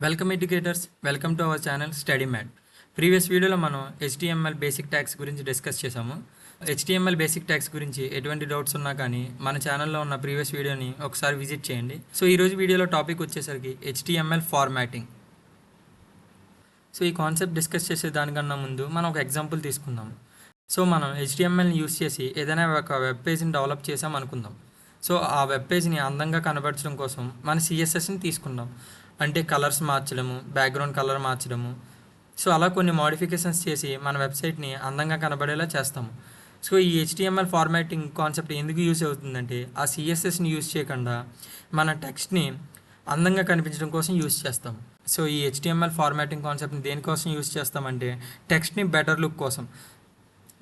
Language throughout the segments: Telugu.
Welcome educators, welcome to our channel study mat. Previous వీడియోలో మనం HTML బేసిక్ ట్యాగ్స్ గురించి డిస్కస్ చేసాము. HTML బేసిక్ ట్యాగ్స్ గురించి ఎటువంటి డౌట్స్ ఉన్నా కానీ మన ఛానల్లో ఉన్న ప్రీవియస్ వీడియోని ఒకసారి విజిట్ చేయండి. సో ఈరోజు వీడియోలో టాపిక్ వచ్చేసరికి HTML ఫార్మాటింగ్. సో ఈ కాన్సెప్ట్ డిస్కస్ చేసే దానికన్నా ముందు మనం ఒక ఎగ్జాంపుల్ తీసుకుందాం. సో మనం HTMLని యూస్ చేసి ఏదైనా ఒక వెబ్ పేజ్ని డెవలప్ చేసాం అనుకుందాం. సో ఆ వెబ్ పేజ్ని అందంగా కనబరచడం కోసం మన CSSని తీసుకుందాం. అంటే కలర్స్ మార్చడము, బ్యాక్గ్రౌండ్ కలర్ మార్చడము, సో అలా కొన్ని మోడిఫికేషన్స్ చేసి మన వెబ్సైట్ని అందంగా కనబడేలా చేస్తాము. సో ఈ HTML ఫార్మాటింగ్ కాన్సెప్ట్ ఎందుకు యూస్ అవుతుందంటే ఆ CSSని యూస్ చేయకుండా మన టెక్స్ట్ని అందంగా కనిపించడం కోసం యూస్ చేస్తాం. సో ఈ HTML ఫార్మాటింగ్ కాన్సెప్ట్ని దేనికోసం యూస్ చేస్తామంటే టెక్స్ట్ని బెటర్ లుక్ కోసం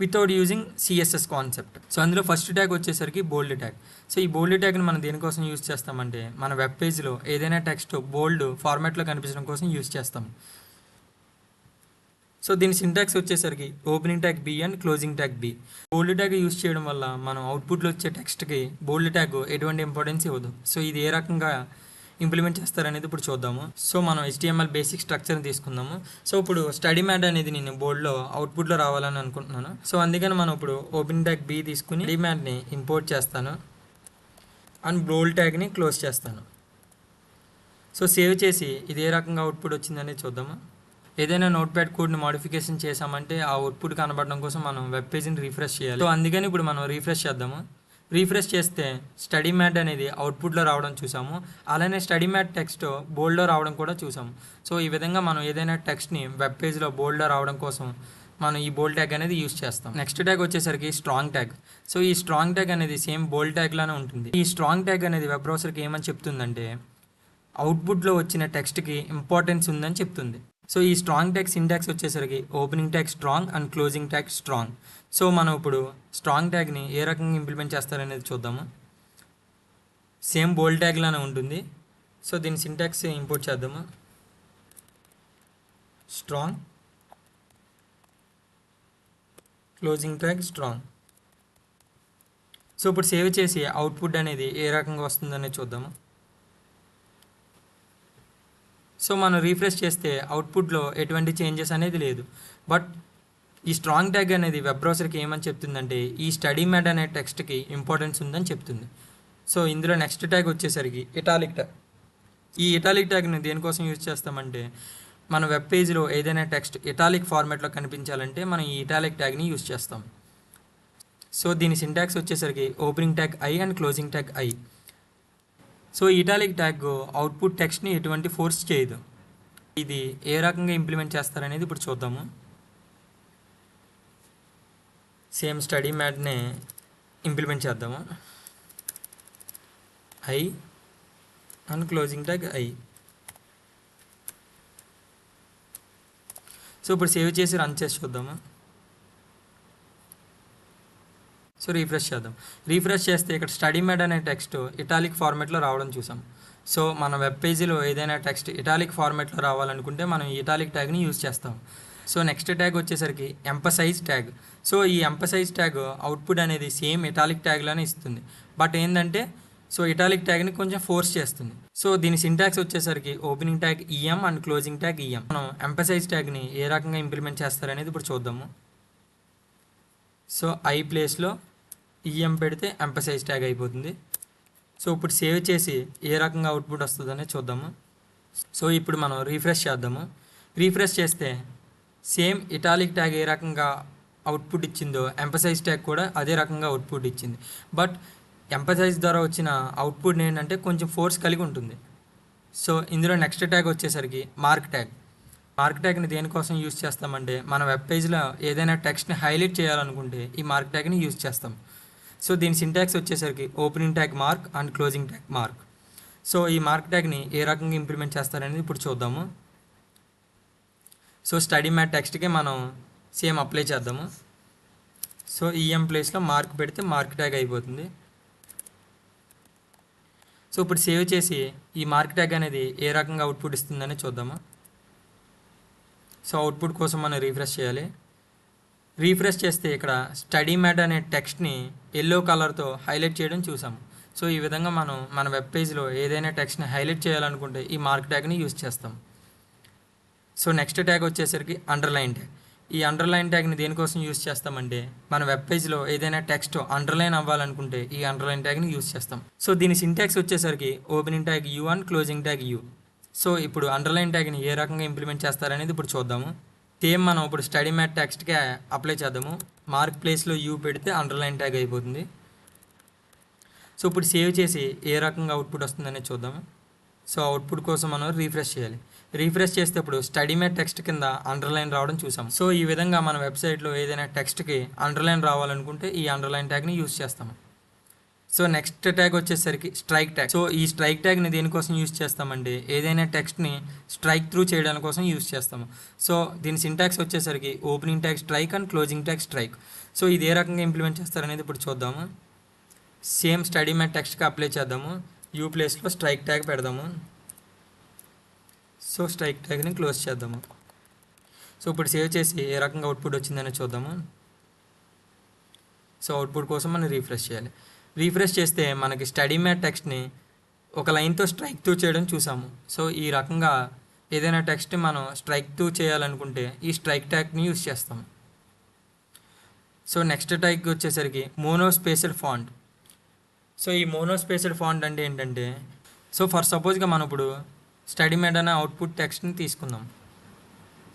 without using CSS concept. So అందులో ఫస్ట్ ట్యాగ్ వచ్చేసరికి బోల్డ్ ట్యాగ్. సో ఈ బోల్డ్ ట్యాగ్ని మనం దేనికోసం యూస్ చేస్తామంటే మన వెబ్ పేజ్లో ఏదైనా టెక్స్ట్ బోల్డ్ ఫార్మాట్లో కనిపించడం కోసం యూస్ చేస్తాం. సో దీని సింటాక్స్ వచ్చేసరికి opening tag B and closing tag B. Bold tag use చేయడం వల్ల మనం అవుట్పుట్లో వచ్చే టెక్స్ట్కి బోల్డ్ ట్యాగ్ ఎటువంటి ఇంపార్టెన్స్ ఇవ్వదు. సో ఇది ఏ రకంగా ఇంప్లిమెంట్ చేస్తారనేది ఇప్పుడు చూద్దాము. సో మనం HTML బేసిక్ స్ట్రక్చర్ని తీసుకుందాము. సో ఇప్పుడు స్టడీ మ్యాట్ అనేది నేను బోల్డ్లో అవుట్పుట్లో రావాలని అనుకుంటున్నాను. సో అందుకని మనం ఇప్పుడు ఓపెనింగ్ ట్యాగ్ B తీసుకుని స్టడీ మ్యాట్ని ఇంపోర్ట్ చేస్తాను అండ్ బోల్డ్ ట్యాగ్ని క్లోజ్ చేస్తాను. సో సేవ్ చేసి ఇది ఏ రకంగా అవుట్పుట్ వచ్చిందనేది చూద్దాము. ఏదైనా నోట్ ప్యాడ్ కోడ్ని మోడిఫికేషన్ చేసామంటే ఆ అవుట్పుట్ కనబడడం కోసం మనం వెబ్ పేజ్ని రీఫ్రెష్ చేయాలి. సో అందుకని ఇప్పుడు మనం రీఫ్రెష్ చేద్దాము. రీఫ్రెష్ చేస్తే స్టడీ మ్యాట్ అనేది అవుట్పుట్లో రావడం చూసాము. అలానే స్టడీ మ్యాట్ టెక్స్ట్ బోల్డ్లో రావడం కూడా చూసాము. సో ఈ విధంగా మనం ఏదైనా టెక్స్ట్ని వెబ్ పేజ్లో బోల్డ్లో రావడం కోసం మనం ఈ బోల్డ్ ట్యాగ్ అనేది యూస్ చేస్తాం. నెక్స్ట్ ట్యాగ్ వచ్చేసరికి స్ట్రాంగ్ ట్యాగ్. సో ఈ స్ట్రాంగ్ ట్యాగ్ అనేది సేమ్ బోల్డ్ ట్యాగ్ లానే ఉంటుంది. ఈ స్ట్రాంగ్ ట్యాగ్ అనేది వెబ్ బ్రౌజర్కి ఏమని చెప్తుందంటే అవుట్పుట్లో వచ్చిన టెక్స్ట్కి ఇంపార్టెన్స్ ఉందని చెప్తుంది. సో ఈ స్ట్రాంగ్ ట్యాగ్ సింటాక్స్ వచ్చేసరికి opening tag strong and closing tag strong. So మనం ఇప్పుడు స్ట్రాంగ్ ట్యాగ్ని ఏ రకంగా ఇంప్లిమెంట్ చేస్తారనేది చూద్దాము. సేమ్ బోల్డ్ ట్యాగ్ లానే ఉంటుంది. సో దీని సింటాక్స్ ఇంపోర్ట్ చేద్దాము. Strong closing tag strong. So ఇప్పుడు సేవ్ చేసి అవుట్పుట్ అనేది ఏ రకంగా వస్తుందనేది చూద్దాము. సో మనం రీఫ్రెష్ చేస్తే అవుట్పుట్లో ఎటువంటి చేంజెస్ అనేది లేదు. బట్ ఈ స్ట్రాంగ్ ట్యాగ్ అనేది వెబ్ బ్రౌజర్కి ఏమని చెప్తుందంటే ఈ స్టడీ మ్యాట్ అనే టెక్స్ట్కి ఇంపార్టెన్స్ ఉందని చెప్తుంది. సో ఇందులో నెక్స్ట్ ట్యాగ్ వచ్చేసరికి ఇటాలిక్ ట్యాగ్. ఈ ఇటాలిక్ ట్యాగ్ని దేనికోసం యూజ్ చేస్తామంటే మన వెబ్ పేజ్లో ఏదైనా టెక్స్ట్ ఇటాలిక్ ఫార్మాట్లో కనిపించాలంటే మనం ఈ ఇటాలిక్ ట్యాగ్ని యూజ్ చేస్తాం. సో దీని సింటాక్స్ వచ్చేసరికి opening tag I and closing tag I. So italic tag output టెక్స్ట్ని ఎటువంటి ఫోర్స్ చేయదు. ఇది ఏ రకంగా ఇంప్లిమెంట్ చేస్తారనేది ఇప్పుడు చూద్దాము. సేమ్ స్టడీ మ్యాట్నే ఇంప్లిమెంట్ చేద్దాము. I and closing tag I. So ఇప్పుడు సేవ్ చేసి రన్ చేసి చూద్దాము. సో రీఫ్రెష్ చేద్దాం. రీఫ్రెష్ చేస్తే ఇక్కడ స్టడీ మ్యాట్ అనే టెక్స్ట్ ఇటాలిక్ ఫార్మాట్లో రావడం చూసాం. సో మన వెబ్ పేజీలో ఏదైనా టెక్స్ట్ ఇటాలిక్ ఫార్మాట్లో రావాలనుకుంటే మనం ఈ ఇటాలిక్ ట్యాగ్ని యూజ్ చేస్తాం. సో నెక్స్ట్ ట్యాగ్ వచ్చేసరికి ఎంపసైజ్ ట్యాగ్. సో ఈ ఎంపసైజ్ ట్యాగ్ అవుట్పుట్ అనేది సేమ్ ఇటాలిక్ ట్యాగ్లోనే ఇస్తుంది. బట్ ఏంటంటే సో ఇటాలిక్ ట్యాగ్ని కొంచెం ఫోర్స్ చేస్తుంది. సో దీని సింటాక్స్ వచ్చేసరికి opening tag EM and closing tag EM. మనం ఎంపసైజ్ ట్యాగ్ని ఏ రకంగా ఇంప్లిమెంట్ చేస్తారనేది ఇప్పుడు చూద్దాము. సో I ప్లేస్లో EM పెడితే ఎంపసైజ్ ట్యాగ్ అయిపోతుంది. సో ఇప్పుడు సేవ్ చేసి ఏ రకంగా అవుట్పుట్ వస్తుందనే చూద్దాము. సో ఇప్పుడు మనం రీఫ్రెష్ చేద్దాము. రీఫ్రెష్ చేస్తే సేమ్ ఇటాలిక్ ట్యాగ్ ఏ రకంగా అవుట్పుట్ ఇచ్చిందో ఎంపసైజ్ ట్యాగ్ కూడా అదే రకంగా అవుట్పుట్ ఇచ్చింది. బట్ ఎంపసైజ్ ద్వారా వచ్చిన అవుట్పుట్ ఏంటంటే కొంచెం ఫోర్స్ కలిగి ఉంటుంది. సో ఇందులో నెక్స్ట్ ట్యాగ్ వచ్చేసరికి మార్క్ ట్యాగ్. మార్క్ ట్యాగ్ని దేనికోసం యూజ్ చేస్తామంటే మన వెబ్ పేజ్లో ఏదైనా టెక్స్ట్ని హైలైట్ చేయాలనుకుంటే ఈ మార్క్ ట్యాగ్ని యూజ్ చేస్తాం. సో దీని సింటాక్స్ వచ్చేసరికి opening tag mark and closing tag mark. So ఈ మార్క్ ట్యాగ్ని ఏ రకంగా ఇంప్లిమెంట్ చేస్తారనేది ఇప్పుడు చూద్దాము. సో స్టడీ మ్యాట్ టెక్స్ట్కి మనం సేమ్ అప్లై చేద్దాము. సో EM ప్లేస్లో మార్క్ పెడితే మార్క్ ట్యాగ్ అయిపోతుంది. సో ఇప్పుడు సేవ్ చేసి ఈ మార్క్ ట్యాగ్ అనేది ఏ రకంగా అవుట్పుట్ ఇస్తుందని చూద్దాము. సో అవుట్పుట్ కోసం మనం రీఫ్రెష్ చేయాలి. రీఫ్రెష్ చేస్తే ఇక్కడ స్టడీ మ్యాట్ అనే టెక్స్ట్ని ఎల్లో కలర్తో హైలైట్ చేయడం చూసాము. సో సో ఈ విధంగా మనం మన వెబ్ పేజ్లో ఏదైనా టెక్స్ట్ని హైలైట్ చేయాలనుకుంటే ఈ మార్క్ ట్యాగ్ని యూజ్ చేస్తాం. సో నెక్స్ట్ ట్యాగ్ వచ్చేసరికి అండర్లైన్ ట్యాగ్. ఈ అండర్లైన్ ట్యాగ్ని దేనికోసం యూస్ చేస్తామంటే మన వెబ్ పేజ్లో ఏదైనా టెక్స్ట్ అండర్లైన్ అవ్వాలనుకుంటే ఈ అండర్లైన్ ట్యాగ్ని యూస్ చేస్తాం. సో దీని సింటాక్స్ వచ్చేసరికి opening tag you and closing tag you. So ఇప్పుడు అండర్లైన్ ట్యాగ్ని ఏ రకంగా ఇంప్లిమెంట్ చేస్తారనేది ఇప్పుడు చూద్దాము. సేమ్ మనం ఇప్పుడు స్టడీ మ్యాట్ టెక్స్ట్కి అప్లై చేద్దాము. మార్క్ ప్లేస్లో యూ పెడితే అండర్లైన్ ట్యాగ్ అయిపోతుంది. సో ఇప్పుడు సేవ్ చేసి ఏ రకంగా అవుట్పుట్ వస్తుందనేది చూద్దాము. సో అవుట్పుట్ కోసం మనం రీఫ్రెష్ చేయాలి. రీఫ్రెష్ చేస్తే ఇప్పుడు స్టడీ మ్యాట్ టెక్స్ట్ కింద అండర్లైన్ రావడం చూసాం. సో ఈ విధంగా మన వెబ్సైట్లో ఏదైనా టెక్స్ట్కి అండర్లైన్ రావాలనుకుంటే ఈ అండర్లైన్ ట్యాగ్ని యూస్ చేస్తాము. సో నెక్స్ట్ ట్యాగ్ వచ్చేసరికి స్ట్రైక్ ట్యాగ్. సో ఈ స్ట్రైక్ ట్యాగ్ని దేనికోసం యూస్ చేస్తామంటే ఏదైనా టెక్స్ట్ని స్ట్రైక్ త్రూ చేయడానికి కోసం యూస్ చేస్తాము. సో దీని సింటాక్స్ వచ్చేసరికి opening tag strike and closing tag strike. So ఇది ఏ రకంగా ఇంప్లిమెంట్ చేస్తారనేది ఇప్పుడు చూద్దాము. సేమ్ స్టడీ మ్యాట్ టెక్స్ట్కి అప్లై చేద్దాము. యూ ప్లేస్లో స్ట్రైక్ ట్యాగ్ పెడదాము. సో స్ట్రైక్ ట్యాగ్ని క్లోజ్ చేద్దాము. సో ఇప్పుడు సేవ్ చేసి ఏ రకంగా అవుట్పుట్ వచ్చిందని చూద్దాము. సో అవుట్పుట్ కోసం మనం రీఫ్రెష్ చేయాలి. రీఫ్రెష్ చేస్తే మనకి స్టడీ మ్యాట్ టెక్స్ట్ని ఒక లైన్తో స్ట్రైక్ త్రూ చేయడం చూసాము. సో ఈ రకంగా ఏదైనా టెక్స్ట్ మనం స్ట్రైక్ త్రూ చేయాలనుకుంటే ఈ స్ట్రైక్ ట్యాగ్ని యూస్ చేస్తాం. సో నెక్స్ట్ ట్యాగ్ వచ్చేసరికి మోనోస్పేస్డ్ ఫాంట్. సో ఈ మోనోస్పేస్డ్ ఫాంట్ అంటే ఏంటంటే సో ఫర్ సపోజ్గా మనం ఇప్పుడు స్టడీ మ్యాట్ అనే అవుట్పుట్ టెక్స్ట్ని తీసుకుందాం.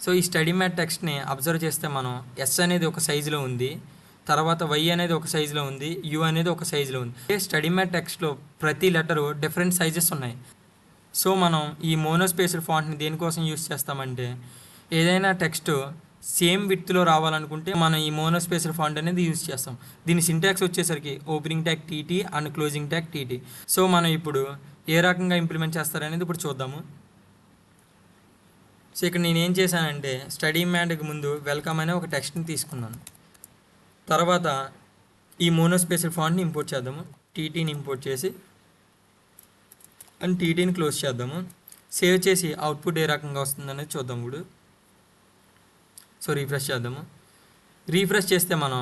సో ఈ స్టడీ మ్యాట్ టెక్స్ట్ని అబ్జర్వ్ చేస్తే మనం ఎస్ అనేది ఒక సైజులో ఉంది, తర్వాత వై అనేది ఒక సైజులో ఉంది, యూ అనేది ఒక సైజులో ఉంది. స్టడీ మ్యాట్ టెక్స్ట్లో ప్రతి లెటరు డిఫరెంట్ సైజెస్ ఉన్నాయి. సో మనం ఈ మోనోస్పేస్డ్ ఫాంట్ని దేనికోసం యూస్ చేస్తామంటే ఏదైనా టెక్స్ట్ సేమ్ విడ్త్లో రావాలనుకుంటే మనం ఈ మోనోస్పేస్డ్ ఫాంట్ అనేది యూస్ చేస్తాం. దీని సింటాక్స్ వచ్చేసరికి opening tag TT and closing tag TT. So మనం ఇప్పుడు ఏ రకంగా ఇంప్లిమెంట్ చేస్తారనేది ఇప్పుడు చూద్దాము. సో ఇక్కడ నేను ఏం చేశానంటే స్టడీ మ్యాట్కి ముందు వెల్కమ్ అనే ఒక టెక్స్ట్ని తీసుకున్నాను. తర్వాత ఈ మోనోస్పేస్డ్ ఫాంట్ని ఇంపోర్ట్ చేద్దాము. టీటీని ఇంపోర్ట్ చేసి అండ్ టీటీని క్లోజ్ చేద్దాము. సేవ్ చేసి అవుట్పుట్ ఏ రకంగా వస్తుందనేది చూద్దాం ఇప్పుడు. సో రీఫ్రెష్ చేద్దాము. రీఫ్రెష్ చేస్తే మనం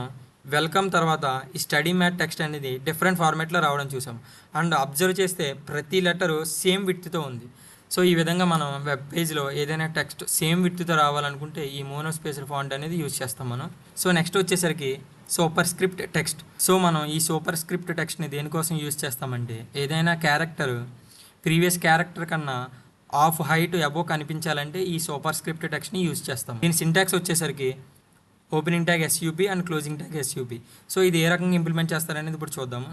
వెల్కమ్ తర్వాత ఈ స్టడీ మ్యాట్ టెక్స్ట్ అనేది డిఫరెంట్ ఫార్మాట్లో రావడం చూసాం. అండ్ అబ్జర్వ్ చేస్తే ప్రతి లెటరు సేమ్ విడ్త్తో ఉంది. సో ఈ విధంగా మనం వెబ్ పేజ్లో ఏదైనా టెక్స్ట్ సేమ్ విడ్త్తో రావాలనుకుంటే ఈ మోనోస్పేస్డ్ ఫాంట్ అనేది యూజ్ చేస్తాం మనం. సో నెక్స్ట్ వచ్చేసరికి సూపర్ స్క్రిప్ట్ టెక్స్ట్. సో మనం ఈ సూపర్ స్క్రిప్ట్ టెక్స్ట్ని దేనికోసం యూజ్ చేస్తామంటే ఏదైనా క్యారెక్టర్ ప్రీవియస్ క్యారెక్టర్ కన్నా ఆఫ్ హైట్ అబోవ్ కనిపించాలంటే ఈ సూపర్ స్క్రిప్ట్ టెక్స్ట్ని యూజ్ చేస్తాం. దీని సింటాక్స్ వచ్చేసరికి opening tag SUP and closing tag SUP. So ఇది ఏ రకంగా ఇంప్లిమెంట్ చేస్తారనేది ఇప్పుడు చూద్దాము.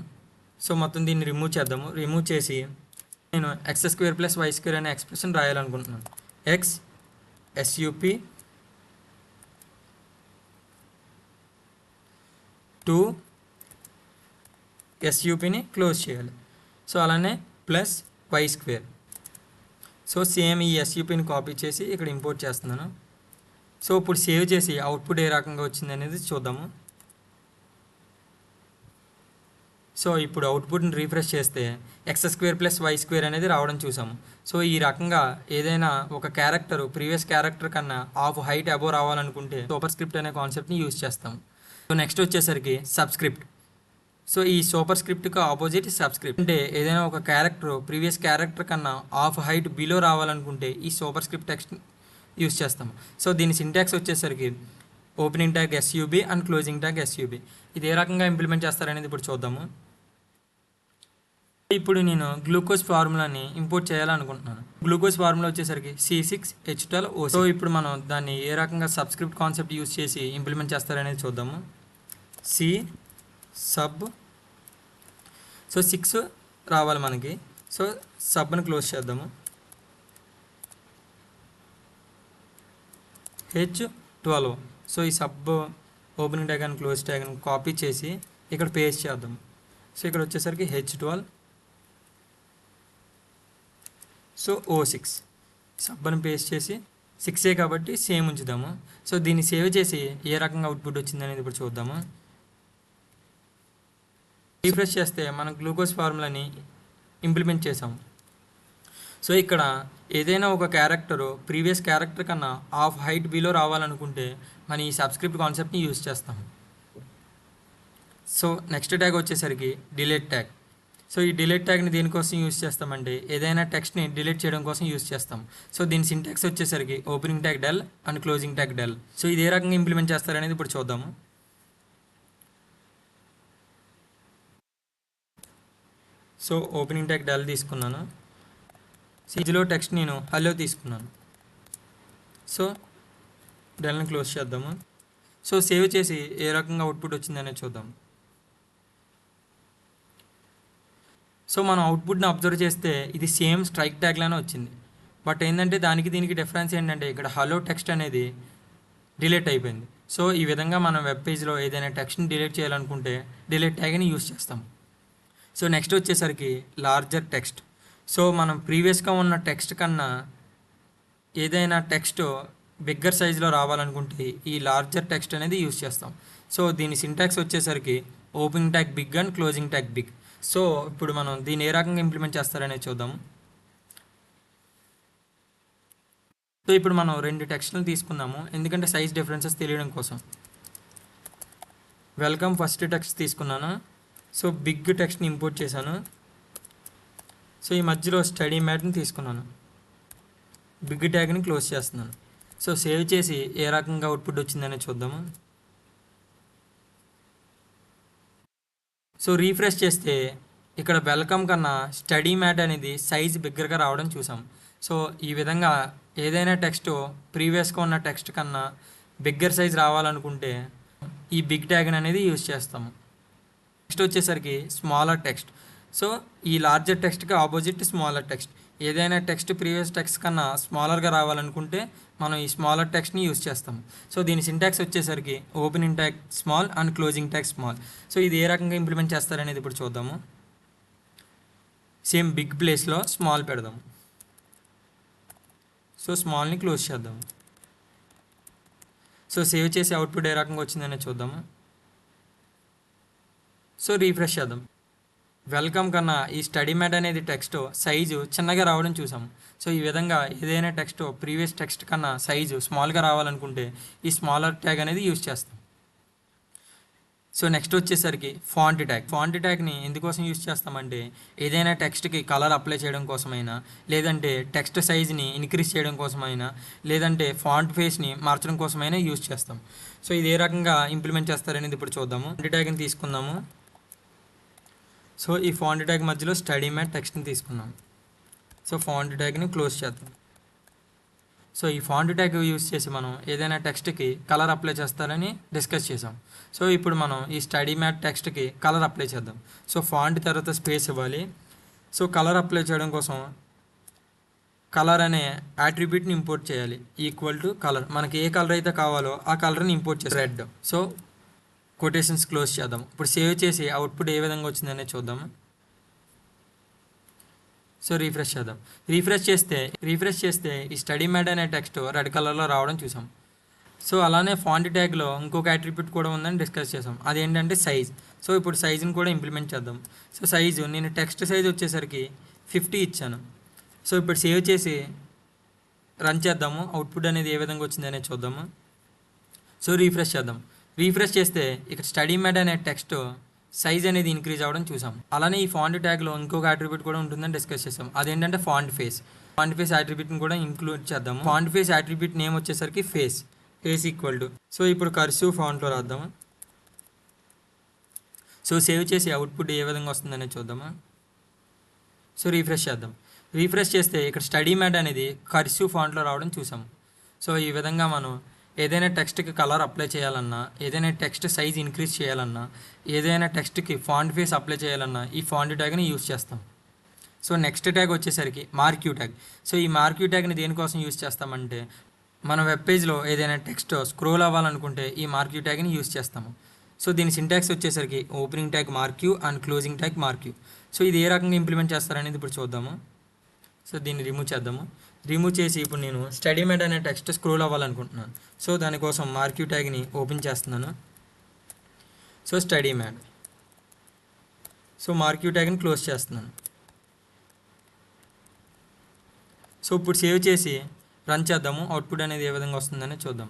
సో మొత్తం దీన్ని రిమూవ్ చేద్దాము. రిమూవ్ చేసి నేను x square plus y square అనే ఎక్స్ప్రెషన్ రాయాలనుకుంటున్నాను. ఎక్స్ ఎస్యూపీ టు ఎస్యూపీని క్లోజ్ చేయాలి. సో అలానే plus y square. So same ఈ ఎస్యూపీని కాపీ చేసి ఇక్కడ ఇంపోర్ట్ చేస్తున్నాను. సో ఇప్పుడు సేవ్ చేసి అవుట్పుట్ ఏ రకంగా వచ్చింది అనేది చూద్దాము. సో ఇప్పుడు అవుట్పుట్ని రీఫ్రెష్ చేస్తే x square plus y square అనేది రావడం చూసాము. సో ఈ రకంగా ఏదైనా ఒక క్యారెక్టర్ ప్రీవియస్ క్యారెక్టర్ కన్నా ఆఫ్ హైట్ అబోవ్ రావాలనుకుంటే సూపర్ స్క్రిప్ట్ అనే కాన్సెప్ట్ని యూజ్ చేస్తాము. సో నెక్స్ట్ వచ్చేసరికి సబ్స్క్రిప్ట్. సో ఈ సూపర్ స్క్రిప్ట్కి ఆపోజిట్ సబ్స్క్రిప్ట్. అంటే ఏదైనా ఒక క్యారెక్టర్ ప్రీవియస్ క్యారెక్టర్ కన్నా ఆఫ్ హైట్ బిలో రావాలనుకుంటే ఈ సూపర్ స్క్రిప్ట్ టెక్స్ట్ యూజ్ చేస్తాము. సో దీని సింటాక్స్ వచ్చేసరికి opening tag SUB and closing tag ఎస్యూబీ. ఇది ఏ రకంగా ఇంప్లిమెంట్ చేస్తారనేది ఇప్పుడు చూద్దాము. ఇప్పుడు నేను గ్లూకోజ్ ఫార్ములాని ఇంపోర్ట్ చేయాలనుకుంటున్నాను. గ్లూకోజ్ ఫార్ములా వచ్చేసరికి C6H12O6. సో ఇప్పుడు మనం దాన్ని ఏ రకంగా సబ్స్క్రిప్ట్ కాన్సెప్ట్ యూజ్ చేసి ఇంప్లిమెంట్ చేస్తారనేది చూద్దాము. C sub. సో 6 రావాలి మనకి. సో సబ్ని క్లోజ్ చేద్దాము. H12. సో ఈ sub opening tag and close tag copy చేసి ఇక్కడ పేస్ట్ చేద్దాం. సో ఇక్కడ వచ్చేసరికి H12. సో O6 సబ్ని పేస్ట్ చేసి 6 కాబట్టి సేమ్ ఉంచుదాము. సో దీన్ని సేవ్ చేసి ఏ రకంగా అవుట్పుట్ వచ్చింది అనేది ఇప్పుడు చూద్దాము. రీఫ్రెష్ చేస్తే మనం గ్లూకోజ్ ఫార్ములాని ఇంప్లిమెంట్ చేసాము. సో ఇక్కడ ఏదైనా ఒక క్యారెక్టరు ప్రీవియస్ క్యారెక్టర్ కన్నా ఆఫ్ హైట్ బిలో రావాలనుకుంటే మనం ఈ సబ్స్క్రిప్ట్ కాన్సెప్ట్ని యూజ్ చేస్తాము. సో నెక్స్ట్ ట్యాగ్ వచ్చేసరికి డిలీట్ ట్యాగ్. సో ఈ డిలీట్ ట్యాగ్ని దేనికోసం యూస్ చేస్తామంటే ఏదైనా టెక్స్ట్ని డిలీట్ చేయడం కోసం యూస్ చేస్తాం. సో దీని సింటాక్స్ వచ్చేసరికి opening tag del and closing tag del. So ఇది ఏ రకంగా ఇంప్లిమెంట్ చేస్తారనేది ఇప్పుడు చూద్దాము. సో ఓపెనింగ్ ట్యాగ్ డెల్ తీసుకున్నాను. సో ఇందులో టెక్స్ట్ నేను హలో తీసుకున్నాను. సో డెల్ని క్లోజ్ చేద్దాము. సో సేవ్ చేసి ఏ రకంగా అవుట్పుట్ వచ్చిందనేది చూద్దాం. సో మనం అవుట్పుట్ని అబ్జర్వ్ చేస్తే ఇది సేమ్ స్ట్రైక్ ట్యాగ్లానే వచ్చింది. బట్ ఏంటంటే దానికి దీనికి డిఫరెన్స్ ఏంటంటే ఇక్కడ హలో టెక్స్ట్ అనేది డిలీట్ అయిపోయింది. సో ఈ విధంగా మనం వెబ్ పేజ్లో ఏదైనా టెక్స్ట్ని డిలీట్ చేయాలనుకుంటే డిలీట్ ట్యాగ్ని యూస్ చేస్తాం. సో నెక్స్ట్ వచ్చేసరికి లార్జర్ టెక్స్ట్. సో మనం ప్రీవియస్గా ఉన్న టెక్స్ట్ కన్నా ఏదైనా టెక్స్ట్ బిగ్గర్ సైజులో రావాలనుకుంటే ఈ లార్జర్ టెక్స్ట్ అనేది యూస్ చేస్తాం. సో దీని సింటాక్స్ వచ్చేసరికి opening tag big and closing tag big. So ఇప్పుడు మనం దీన్ని ఏ రకంగా ఇంప్లిమెంట్ చేస్తారనేది చూద్దాము. సో ఇప్పుడు మనం 2 టెక్స్ట్లను తీసుకుందాము, ఎందుకంటే సైజ్ డిఫరెన్సెస్ తెలియడం కోసం. వెల్కమ్ ఫస్ట్ టెక్స్ట్ తీసుకున్నాను. సో బిగ్ టెక్స్ట్ని ఇంపోర్ట్ చేశాను. సో ఈ మధ్యలో స్టడీ మ్యాట్ని తీసుకున్నాను. బిగ్ ట్యాగ్ని క్లోజ్ చేస్తున్నాను. సో సేవ్ చేసి ఏ రకంగా అవుట్పుట్ వచ్చిందనేది చూద్దాము. సో రీఫ్రెష్ చేస్తే ఇక్కడ వెల్కమ్ కన్నా స్టడీ మ్యాట్ అనేది సైజ్ బిగ్గరగా రావడం చూసాం. సో ఈ విధంగా ఏదైనా టెక్స్ట్ ప్రీవియస్గా ఉన్న టెక్స్ట్ కన్నా బిగ్గర్ సైజ్ రావాలనుకుంటే ఈ బిగ్ ట్యాగ్ అనేది యూజ్ చేస్తాము. నెక్స్ట్ వచ్చేసరికి స్మాలర్ టెక్స్ట్. సో ఈ లార్జర్ టెక్స్ట్కి ఆపోజిట్ స్మాలర్ టెక్స్ట్. ఏదైనా టెక్స్ట్ ప్రీవియస్ టెక్స్ట్ కన్నా స్మాలర్గా రావాలనుకుంటే మనం ఈ స్మాలర్ టెక్స్ట్ని యూజ్ చేస్తాం. సో దీని సింటాక్స్ వచ్చేసరికి opening tag small and closing tag small. So ఇది ఏ రకంగా ఇంప్లిమెంట్ చేస్తారనేది ఇప్పుడు చూద్దాము. సేమ్ బిగ్ ప్లేస్లో స్మాల్ పెడదాం. సో స్మాల్ని క్లోజ్ చేద్దాం. సో సేవ్ చేసి అవుట్పుట్ ఏ రకంగా వచ్చిందనేది చూద్దాము. సో రీఫ్రెష్ చేద్దాం. వెల్కమ్ కన్నా ఈ స్టడీ మ్యాట్ అనేది టెక్స్ట్ సైజు చిన్నగా రావడం చూసాం. సో ఈ విధంగా ఏదైనా టెక్స్ట్ ప్రీవియస్ టెక్స్ట్ కన్నా సైజు స్మాల్గా రావాలనుకుంటే ఈ స్మాలర్ ట్యాగ్ అనేది యూజ్ చేస్తాం. సో నెక్స్ట్ వచ్చేసరికి ఫాంట్ ట్యాగ్. ఫాంట్ ట్యాగ్ని ఎందుకోసం యూజ్ చేస్తామంటే ఏదైనా టెక్స్ట్కి కలర్ అప్లై చేయడం కోసమైనా, లేదంటే టెక్స్ట్ సైజ్ని ఇంక్రీజ్ చేయడం కోసమైనా, లేదంటే ఫాంట్ ఫేస్ని మార్చడం కోసమైనా యూజ్ చేస్తాం. సో ఇది ఏ రకంగా ఇంప్లిమెంట్ చేస్తారనేది ఇప్పుడు చూద్దాము. ఫాంట్ ట్యాగ్ని తీసుకుందాము. సో ఈ ఫాంట్ ట్యాగ్ మధ్యలో స్టడీ మ్యాట్ టెక్స్ట్ని తీసుకున్నాం. సో ఫాంట్ ట్యాగ్ని క్లోజ్ చేద్దాం. సో ఈ ఫాంట్ ట్యాగ్ యూజ్ చేసి మనం ఏదైనా టెక్స్ట్కి కలర్ అప్లై చేస్తారని డిస్కస్ చేసాం. సో ఇప్పుడు మనం ఈ స్టడీ మ్యాట్ టెక్స్ట్కి కలర్ అప్లై చేద్దాం. సో ఫాంట్ తర్వాత స్పేస్ ఇవ్వాలి. సో కలర్ అప్లై చేయడం కోసం కలర్ అనే యాట్రిబ్యూట్ని ఇంపోర్ట్ చేయాలి. Equal to colour. మనకి ఏ కలర్ అయితే కావాలో ఆ కలర్ని ఇంపోర్ట్ చేయాలి. రెడ్. సో కొటేషన్స్ క్లోజ్ చేద్దాం. ఇప్పుడు సేవ్ చేసి అవుట్పుట్ ఏ విధంగా వచ్చిందనే చూద్దాము. సో రీఫ్రెష్ చేద్దాం. రీఫ్రెష్ చేస్తే ఈ స్టడీ మ్యాట్ అనే టెక్స్ట్ రెడ్ కలర్లో రావడం చూసాం. సో అలానే ఫాంట్ ట్యాగ్లో ఇంకొక అట్రిబ్యూట్ కూడా ఉందని డిస్కస్ చేసాం. అదేంటంటే సైజ్. సో ఇప్పుడు సైజుని కూడా ఇంప్లిమెంట్ చేద్దాం. సో సైజు నేను టెక్స్ట్ సైజ్ వచ్చేసరికి 50 ఇచ్చాను. సో ఇప్పుడు సేవ్ చేసి రన్ చేద్దాము. అవుట్పుట్ అనేది ఏ విధంగా వచ్చిందనేది చూద్దాము. సో రీఫ్రెష్ చేద్దాం. రీఫ్రెష్ చేస్తే ఇక్కడ స్టడీ మ్యాట్ అనే టెక్స్ట్ సైజ్ అనేది ఇంక్రీజ్ అవ్వడం చూసాం. అలానే ఈ ఫాంట్ ట్యాగ్లో ఇంకొక అట్రిబ్యూట్ కూడా ఉంటుందని డిస్కస్ చేసాం. అదేంటంటే ఫాంట్ ఫేస్. ఫాంట్ ఫేస్ అట్రిబ్యూట్ని కూడా ఇంక్లూడ్ చేద్దాము. ఫాంట్ ఫేస్ అట్రిబ్యూట్ నేమ్ వచ్చేసరికి ఫేస్ ఈక్వల్ టు. సో ఇప్పుడు కర్సివ్ ఫాంట్లో రాద్దాము. సో సేవ్ చేసి అవుట్పుట్ ఏ విధంగా వస్తుందనేది చూద్దాము. సో రీఫ్రెష్ చేద్దాం. రీఫ్రెష్ చేస్తే ఇక్కడ స్టడీ మ్యాట్ అనేది కర్సివ్ ఫాంట్లో రావడం చూసాము. సో ఈ విధంగా మనం ఏదైనా టెక్స్ట్కి కలర్ అప్లై చేయాలన్నా, ఏదైనా టెక్స్ట్ సైజ్ ఇంక్రీజ్ చేయాలన్నా, ఏదైనా టెక్స్ట్కి ఫాంట్ ఫేస్ అప్లై చేయాలన్నా ఈ ఫాంట్ ట్యాగ్ని యూజ్ చేస్తాం. సో నెక్స్ట్ ట్యాగ్ వచ్చేసరికి మార్క్యూ ట్యాగ్. సో ఈ మార్క్యూ ట్యాగ్ని దేనికోసం యూజ్ చేస్తామంటే మన వెబ్ పేజ్లో ఏదైనా టెక్స్ట్ స్క్రోల్ అవ్వాలనుకుంటే ఈ మార్క్యూ ట్యాగ్ని యూజ్ చేస్తాము. సో దీని సింటాక్స్ వచ్చేసరికి opening tag marquee and closing tag marquee. So ఇది ఏ రకంగా ఇంప్లిమెంట్ చేస్తారనేది ఇప్పుడు చూద్దాము. సో దీన్ని రిమూవ్ చేద్దాము. రిమూవ్ చేసి ఇప్పుడు నేను స్టడీ మ్యాట్ అనే టెక్స్ట్ స్క్రోల్ అవ్వాలనుకుంటున్నాను. సో దానికోసం మార్క్యూ ట్యాగ్ని ఓపెన్ చేస్తున్నాను. So study mat. So marquee ట్యాగ్ని క్లోజ్ చేస్తున్నాను. సో ఇప్పుడు సేవ్ చేసి రన్ చేద్దాము. అవుట్పుట్ అనేది ఏ విధంగా వస్తుందని చూద్దాం.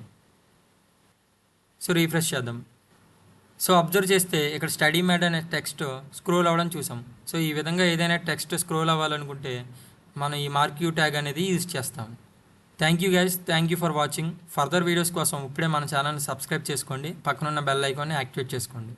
సో రీఫ్రెష్ చేద్దాం. సో అబ్జర్వ్ చేస్తే ఇక్కడ స్టడీ మ్యాట్ అనే టెక్స్ట్ స్క్రోల్ అవ్వడం చూసాం. సో ఈ విధంగా ఏదైనా టెక్స్ట్ స్క్రోల్ అవ్వాలనుకుంటే మనం ఈ మార్క్ యూ ట్యాగ్ అనేది యూజ్ చేస్తాం. Thank you guys, thank you for watching. Further videos కోసం ఇప్పుడే మన ఛానల్ని సబ్స్క్రైబ్ చేసుకోండి, పక్కనున్న బెల్ ఐకాన్ని యాక్టివేట్ చేసుకోండి.